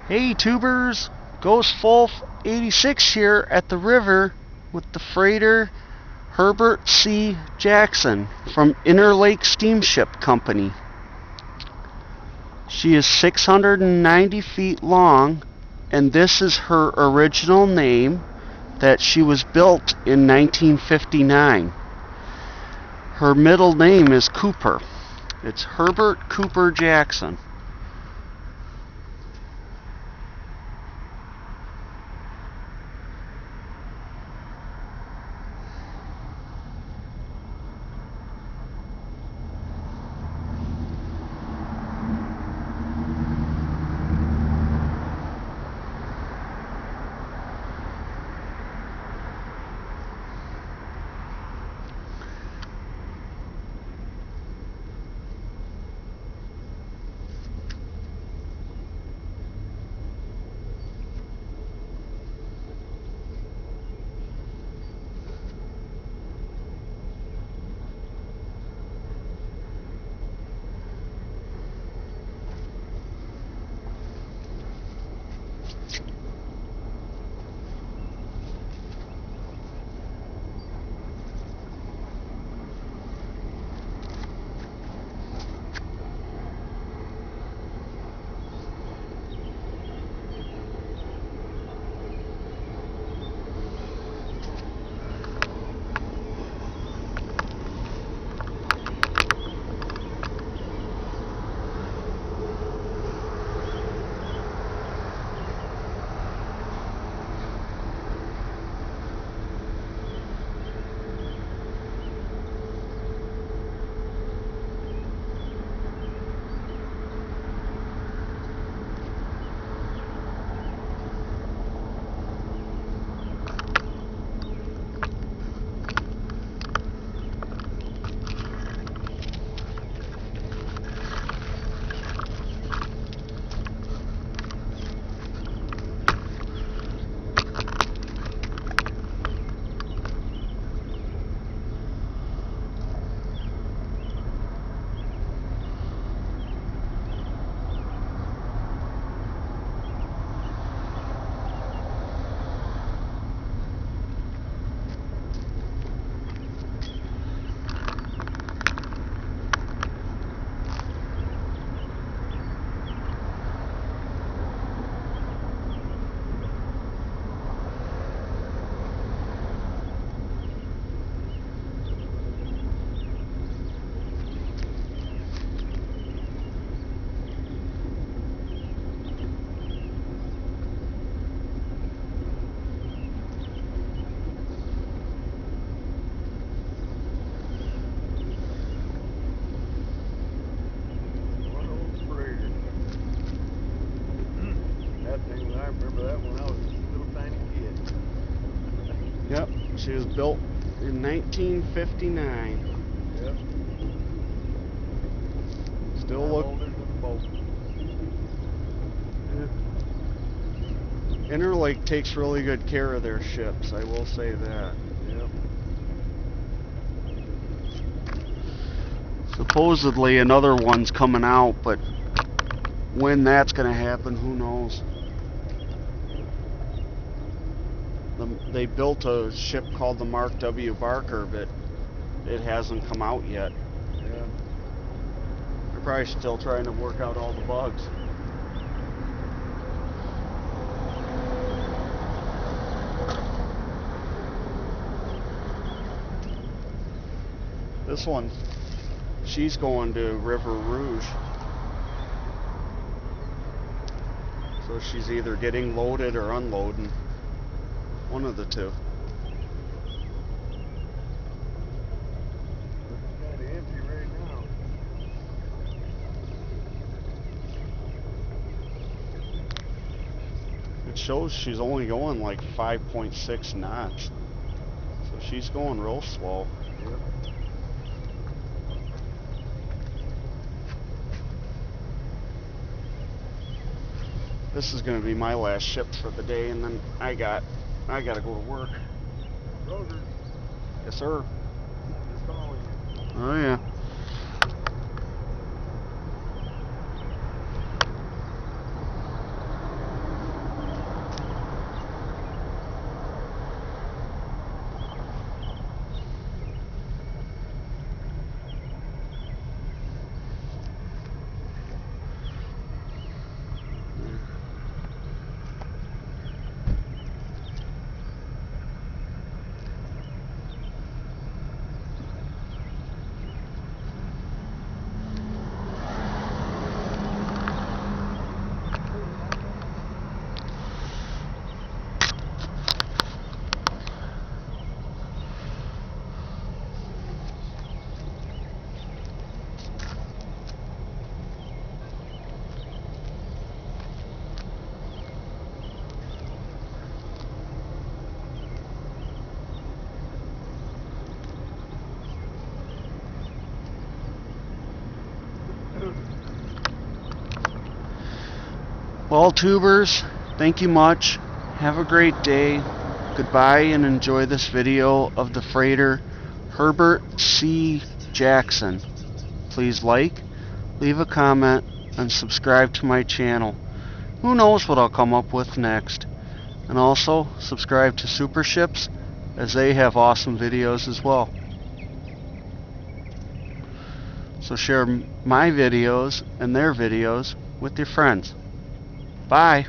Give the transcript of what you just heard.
Hey tubers, Ghost Wolf 86 here at the river with the freighter Herbert C Jackson from Interlake Steamship Company. She is 690 feet long, and this is her original name that she was built in 1959. Her middle name is Cooper. It's Herbert Cooper Jackson. I remember that when I was a little tiny kid. Yep, she was built in 1959. Yep. Still look older than the boat. Interlake takes really good care of their ships, I will say that. Yep. Supposedly another one's coming out, but when that's going to happen, who knows. They built a ship called the Mark W. Barker, but it hasn't come out yet. Yeah. They're probably still trying to work out all the bugs. This one, she's going to River Rouge. So she's either getting loaded or unloading. One of the two. It's kind of empty right now. It shows she's only going like 5.6 knots. So she's going real slow. Yep. This is going to be my last ship for the day, and then I got to go to work. Roger. Yes, sir. Just calling you. Oh yeah. Well, tubers, thank you much. Have a great day. Goodbye, and enjoy this video of the freighter Herbert C Jackson. Please like, leave a comment, and subscribe to my channel. Who knows what I'll come up with next. And also, subscribe to Super Ships, as they have awesome videos as well. So share my videos and their videos with your friends. Bye.